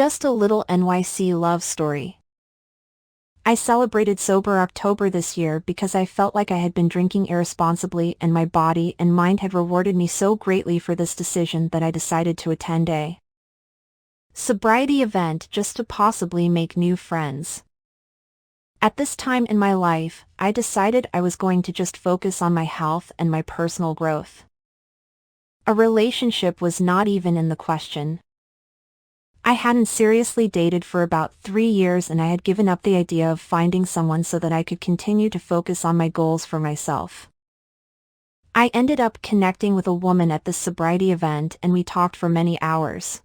Just a little NYC love story. I celebrated Sober October this year because I felt like I had been drinking irresponsibly and my body and mind had rewarded me so greatly for this decision that I decided to attend a sobriety event just to possibly make new friends. At this time in my life, I decided I was going to just focus on my health and my personal growth. A relationship was not even in the question. I hadn't seriously dated for about 3 years and I had given up the idea of finding someone so that I could continue to focus on my goals for myself. I ended up connecting with a woman at this sobriety event and we talked for many hours.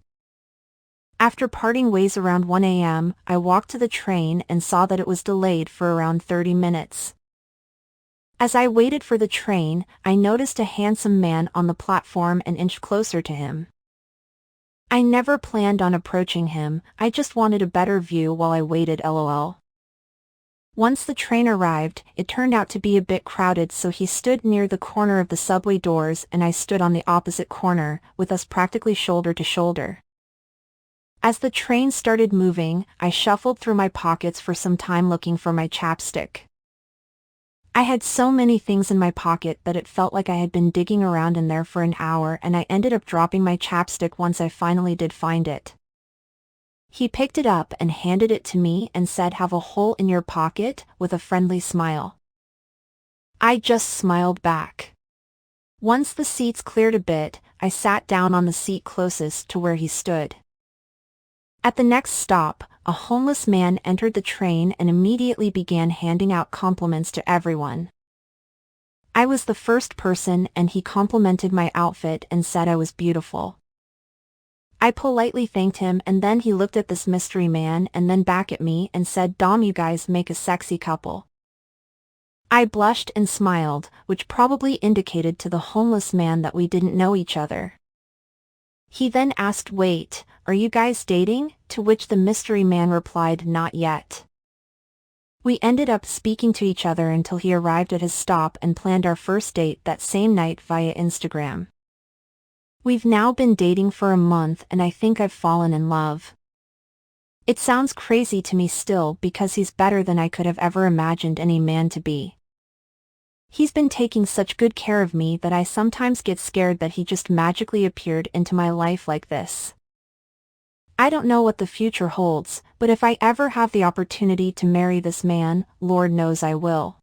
After parting ways around 1 a.m., I walked to the train and saw that it was delayed for around 30 minutes. As I waited for the train, I noticed a handsome man on the platform and inched closer to him. I never planned on approaching him, I just wanted a better view while I waited lol. Once the train arrived, it turned out to be a bit crowded so he stood near the corner of the subway doors and I stood on the opposite corner, with us practically shoulder to shoulder. As the train started moving, I shuffled through my pockets for some time looking for my chapstick. I had so many things in my pocket that it felt like I had been digging around in there for an hour and I ended up dropping my chapstick once I finally did find it. He picked it up and handed it to me and said, "Have a hole in your pocket," with a friendly smile. I just smiled back. Once the seats cleared a bit, I sat down on the seat closest to where he stood. At the next stop, a homeless man entered the train and immediately began handing out compliments to everyone. I was the first person and he complimented my outfit and said I was beautiful. I politely thanked him and then he looked at this mystery man and then back at me and said, "Dom, you guys make a sexy couple." I blushed and smiled, which probably indicated to the homeless man that we didn't know each other. He then asked, "Wait, are you guys dating?" To which the mystery man replied, "Not yet." We ended up speaking to each other until he arrived at his stop and planned our first date that same night via Instagram. We've now been dating for a month and I think I've fallen in love. It sounds crazy to me still because he's better than I could have ever imagined any man to be. He's been taking such good care of me that I sometimes get scared that he just magically appeared into my life like this. I don't know what the future holds, but if I ever have the opportunity to marry this man, Lord knows I will.